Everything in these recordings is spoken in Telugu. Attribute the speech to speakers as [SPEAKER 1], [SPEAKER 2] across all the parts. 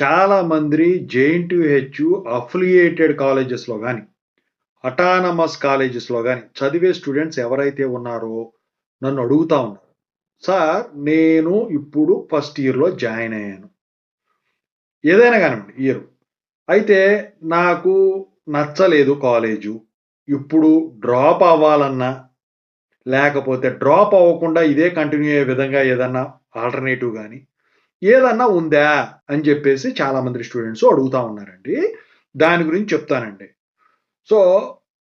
[SPEAKER 1] చాలా మంది జేఎన్‌టీయూహెచ్ అఫిలియేటెడ్ కాలేజెస్‌లో గాని, అటానమస్ కాలేజెస్‌లో గాని చదివే స్టూడెంట్స్ ఎవరైతే ఉన్నారో నన్ను అడుగుతా ఉన్నారు. సార్ నేను ఇప్పుడు ఫస్ట్ ఇయర్‌లో జాయిన్ అయ్యాను. ఏదైనా గానివ్వండి ఇయరు. అయితే నాకు నచ్చలేదు కాలేజు. ఇప్పుడు డ్రాప్ అవ్వాలన్నా, లేకపోతే డ్రాప్ అవ్వకుండా ఇదే కంటిన్యూ అయ్యే విధంగా ఏదన్నా ఆల్టర్‌నేటివ్ గాని, ఏదన్నా ఉందా? అని జెప్పేసి చాలామంది స్టూడెంట్స్ అడుగుతా ఉన్నారండి. దాని గురించి చెప్తానండి. సో,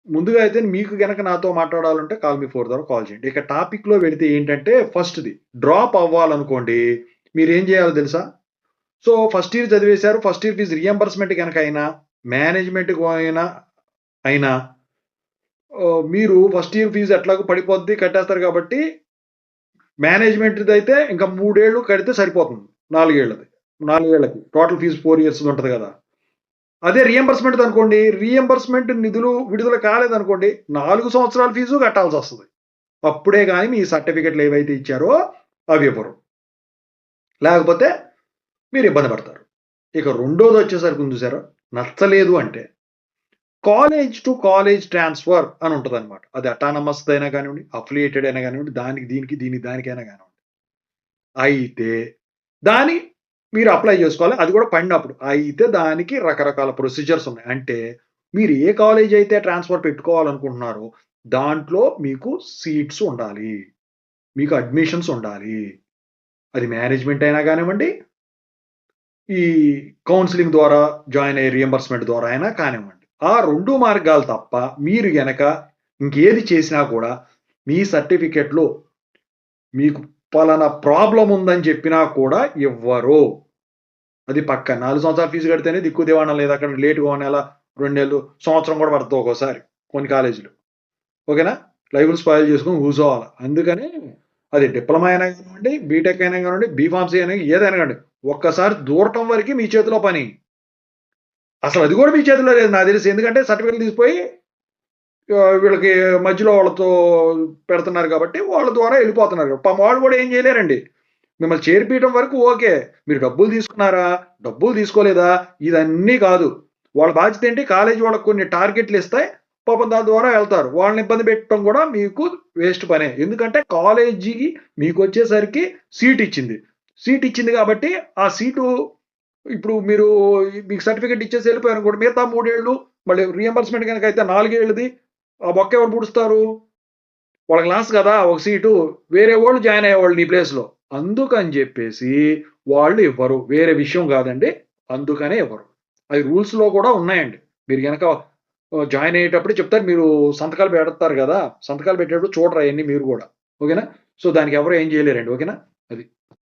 [SPEAKER 1] ముందుగా అయితే మీకు గనక నాతో మాట్లాడాలంటే కాల్ మీ ఫోర్ ద్వారా కాల్ చేయండి. ఇక టాపిక్‌లో వెళితే ఏంటంటే ఫస్ట్‌ది డ్రాప్ అవ్వాలనుకోండి. మీరేం జేయాలో తెలుసా? సో, ఫస్ట్ ఇయర్ చదివేశారు. ఫస్ట్ ఇయర్ ఫీజ్ రీయింబర్స్‌మెంట్ గనక అయినా, మేనేజ్‌మెంట్‌కి అయినా మీరు ఫస్ట్ ఇయర్ ఫీజ్ ఎట్లాగో పడిపోద్ది కట్టేస్తారు కాబట్టి మేనేజ్‌మెంట్‌దైతే ఇంకా 3 ఏళ్ళు కడితే సరిపోతుంది. 4 ఏళ్ళది. 4 ఏళ్ళకి. టోటల్ ఫీజ్ 4 ఇయర్స్‌ది ఉంటది గదా! అదే రీయింబర్స్‌మెంట్‌దనుకోండి, రీయింబర్స్‌మెంట్ నిధులు విడుదల కాలేదనుకోండి, 4 సంవత్సరాల ఫీజు కట్టాల్సొస్తది. అప్పుడే గాని మీ సర్టిఫికేట్‌లు ఏవైతే ఇచ్చారో అవి ఇవ్వరు. లేకపోతే మీరు ఇబ్బంది పడతారు. ఇక రెండోదొచ్చేసరికి ఉంది చూసారా? నచ్చలేదు అంటే కాలేజ్ టు కాలేజ్ ట్రాన్స్‌ఫర్ అని ఉంటదనమాట. అది అటానమస్‌దైనా గానివ్వండి, అఫిలియేటెడ్ అయినా గానివ్వండి, దానికి దీనికి, దీనికి దానికైనా గానివ్వండి. అయితే దాన్ని మీరు అప్లై జేసుకోవాలి. అది గూడా పడినప్పుడు. అయితే దానికి రకరకాల ప్రొసీజర్స్ ఉన్నాయి. అంటే మీరు ఏ కాలేజ్ అయితే ట్రాన్స్‌ఫర్ పెట్టుకోవాలనుకుంటున్నారో దాంట్లో మీకు సీట్స్ ఉండాలి. మీకు అడ్మిషన్స్ ఉండాలి. అది మేనేజ్‌మెంట్ అయినా గానివ్వండి, ఈ కౌన్సెలింగ్ ద్వారా జాయిన్ అయ్యే రీయింబర్స్‌మెంట్ ద్వారా అయినా కానివ్వండి. ఆ 2 మార్గాలు తప్ప మీరు గనక ఇంకేది చేసినా కూడా మీ సర్టిఫికేట్‌లో మీకు పలానా ప్రాబ్లమ్ ఉందని చెప్పినా కూడా ఇవ్వరు. అది పక్కా. 4 సంవత్సరాలు ఫీజు కడితేనే దిక్కు దివాణం లేదు. అక్కడ లేట్‌గా ఓ నెల, 2 నెలలు, సంవత్సరం కూడా పడతది ఒక్కోసారి కొన్ని కాలేజీలు. ఓకేనా? లైఫ్‌లు స్పాయిల్ చేసుకొని కూర్చోవాల. అందుకని అది డిప్లొమా అయినా కానివ్వండి, బీటెక్ అయినా కానివ్వండి, బీఫార్మసీ అయినా ఏదైనా కానివ్వండి. ఒక్కసారి దూరటం వరకే మీ చేతిలో పని. అసలు అది కూడా మీ చేతిలో లేదు నాకు తెలిసి. ఎందుకంటే సర్టిఫికేట్‌లు తీసిపోయి వీళ్ళకి మధ్యలో వాళ్ళతో పెడుతున్నారు కాబట్టి వాళ్ళ ద్వారా ఎళ్ళిపోతున్నారు. పాపం వాళ్ళు కూడా ఏం చేయలేరండి. మిమ్మల్ని చేర్పియటం వరకు ఓకే. మీరు డబ్బులు తీసుకున్నారా? డబ్బులు తీసుకోలేదా? ఇదన్నీ కాదు. వాళ్ళ బాధ్యత ఏంటి? కాలేజీ వాళ్ళకి కొన్ని టార్గెట్లు ఇస్తాయి. పాపం దాని ద్వారా వెళ్తారు. వాళ్ళని ఇబ్బంది పెట్టడం కూడా మీకు వేస్ట్ పనే. ఎందుకంటే కాలేజీకి మీకొచ్చేసరికి సీట్ ఇచ్చింది. సీట్ ఇచ్చింది కాబట్టి ఆ సీటు ఇప్పుడు మీరు మీకు సర్టిఫికేట్ ఇచ్చేసి ఎళ్ళిపోయారనుకోండి. మిగతా 3 ఏళ్ళు మళ్ళీ రీయింబర్స్‌మెంట్ గనక అయితే 4 ఏళ్ళది ఆ బొక్క ఎవరు పూడుస్తారు? వాళ్ళకి లాస్ గదా! ఒక సీటు. వేరే వోళ్ళు జాయిన్ అయ్యేవాళ్ళు నీ ప్లేస్‌లో. అందుకని జెప్పేసి వాళ్ళు ఇవ్వరు. వేరే విషయం గాదండి. అందుకనే ఇవ్వరు. అది రూల్స్‌లో గూడా ఉన్నాయండి. మీరు గనక జాయిన్ అయ్యేటప్పుడే చెప్తారు. మీరు సంతకాలు పెడతారు గదా! సంతకాలు పెట్టేటప్పుడు చూడరు అయన్నీ మీరు గూడా. ఓకేనా? సో, దానికి ఎవరు ఏం జేయలేరండి. ఓకేనా? అది.